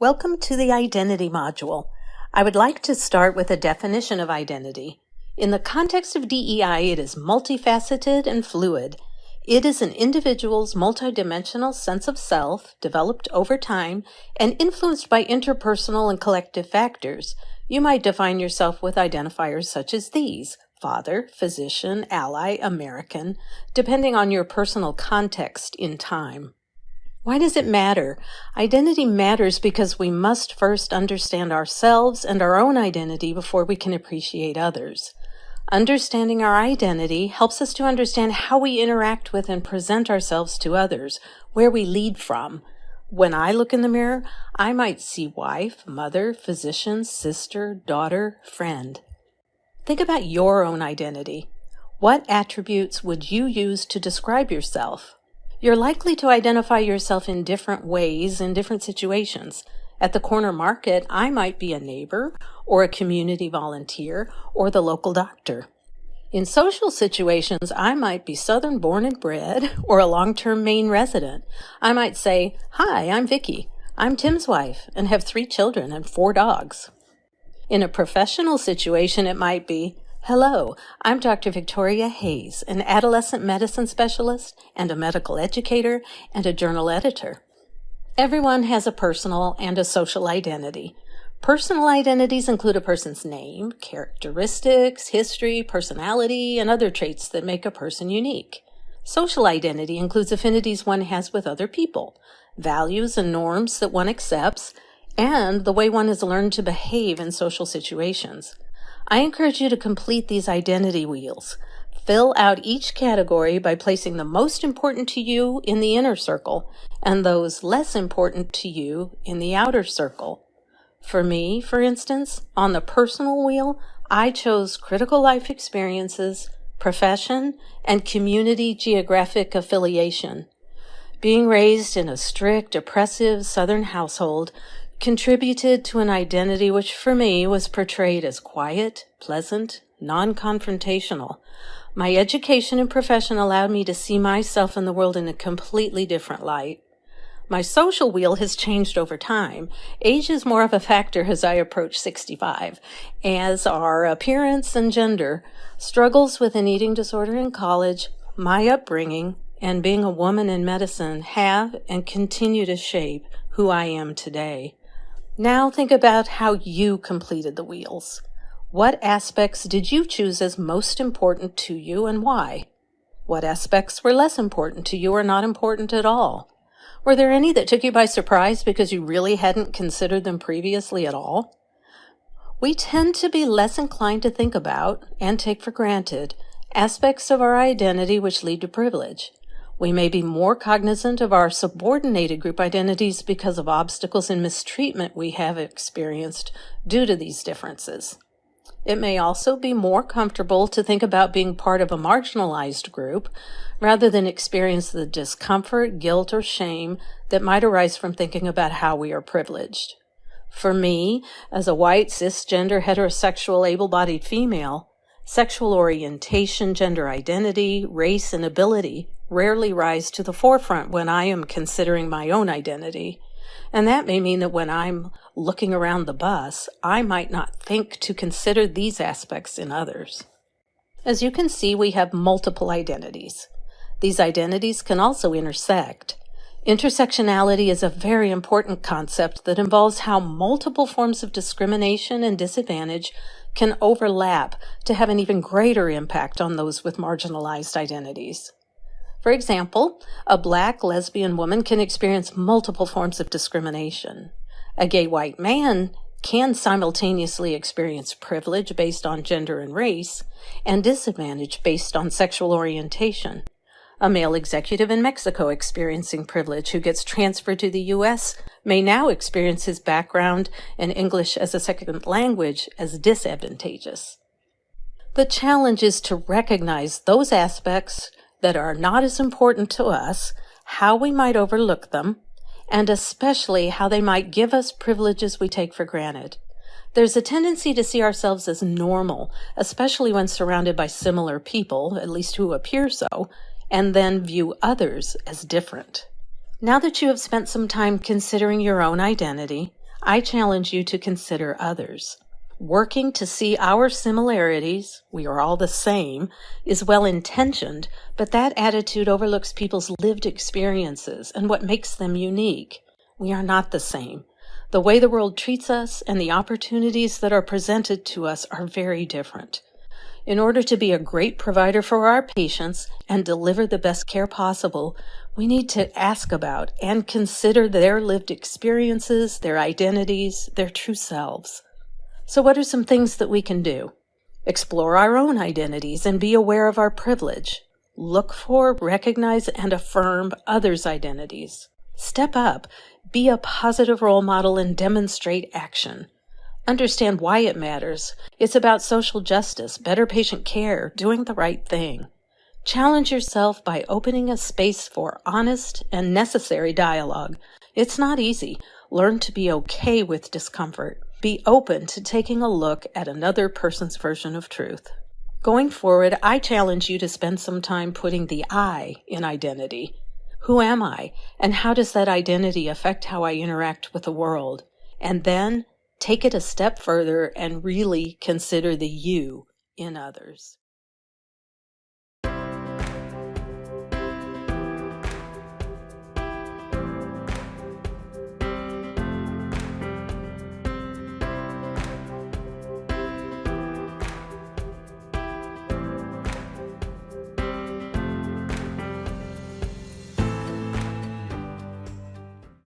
Welcome to the Identity module. I would like to start with a definition of identity. In the context of DEI, it is multifaceted and fluid. It is an individual's multidimensional sense of self, developed over time, and influenced by interpersonal and collective factors. You might define yourself with identifiers such as these: father, physician, ally, American, depending on your personal context in time. Why does it matter? Identity matters because we must first understand ourselves and our own identity before we can appreciate others. Understanding our identity helps us to understand how we interact with and present ourselves to others, where we lead from. When I look in the mirror, I might see wife, mother, physician, sister, daughter, friend. Think about your own identity. What attributes would you use to describe yourself? You're likely to identify yourself in different ways in different situations. At the corner market, I might be a neighbor, or a community volunteer, or the local doctor. In social situations, I might be Southern born and bred, or a long-term Maine resident. I might say, "Hi, I'm Vicky. I'm Tim's wife, and have 3 children and 4 dogs." In a professional situation, it might be, "Hello, I'm Dr. Victoria Hayes, an adolescent medicine specialist and a medical educator and a journal editor." Everyone has a personal and a social identity. Personal identities include a person's name, characteristics, history, personality, and other traits that make a person unique. Social identity includes affinities one has with other people, values and norms that one accepts, and the way one has learned to behave in social situations. I encourage you to complete these identity wheels. Fill out each category by placing the most important to you in the inner circle and those less important to you in the outer circle. For me, for instance, on the personal wheel, I chose critical life experiences, profession, and community geographic affiliation. Being raised in a strict, oppressive Southern household contributed to an identity which for me was portrayed as quiet, pleasant, non-confrontational. My education and profession allowed me to see myself in the world in a completely different light. My social wheel has changed over time. Age is more of a factor as I approach 65, as are appearance and gender, struggles with an eating disorder in college, my upbringing, and being a woman in medicine have and continue to shape who I am today. Now think about how you completed the wheels. What aspects did you choose as most important to you and why? What aspects were less important to you or not important at all? Were there any that took you by surprise because you really hadn't considered them previously at all? We tend to be less inclined to think about and take for granted aspects of our identity which lead to privilege. We may be more cognizant of our subordinated group identities because of obstacles and mistreatment we have experienced due to these differences. It may also be more comfortable to think about being part of a marginalized group rather than experience the discomfort, guilt, or shame that might arise from thinking about how we are privileged. For me, as a white, cisgender, heterosexual, able-bodied female, sexual orientation, gender identity, race, and ability rarely rise to the forefront when I am considering my own identity. And that may mean that when I'm looking around the bus, I might not think to consider these aspects in others. As you can see, we have multiple identities. These identities can also intersect. Intersectionality is a very important concept that involves how multiple forms of discrimination and disadvantage can overlap to have an even greater impact on those with marginalized identities. For example, a Black lesbian woman can experience multiple forms of discrimination. A gay white man can simultaneously experience privilege based on gender and race, and disadvantage based on sexual orientation. A male executive in Mexico experiencing privilege who gets transferred to the U.S. may now experience his background and English as a second language as disadvantageous. The challenge is to recognize those aspects that are not as important to us, how we might overlook them, and especially how they might give us privileges we take for granted. There's a tendency to see ourselves as normal, especially when surrounded by similar people, at least who appear so, and then view others as different. Now that you have spent some time considering your own identity, I challenge you to consider others. Working to see our similarities, we are all the same, is well-intentioned, but that attitude overlooks people's lived experiences and what makes them unique. We are not the same. The way the world treats us and the opportunities that are presented to us are very different. In order to be a great provider for our patients and deliver the best care possible, we need to ask about and consider their lived experiences, their identities, their true selves. So what are some things that we can do? Explore our own identities and be aware of our privilege. Look for, recognize, and affirm others' identities. Step up, be a positive role model and demonstrate action. Understand why it matters. It's about social justice, better patient care, doing the right thing. Challenge yourself by opening a space for honest and necessary dialogue. It's not easy. Learn to be okay with discomfort. Be open to taking a look at another person's version of truth. Going forward, I challenge you to spend some time putting the I in identity. Who am I, and how does that identity affect how I interact with the world? And then take it a step further and really consider the you in others.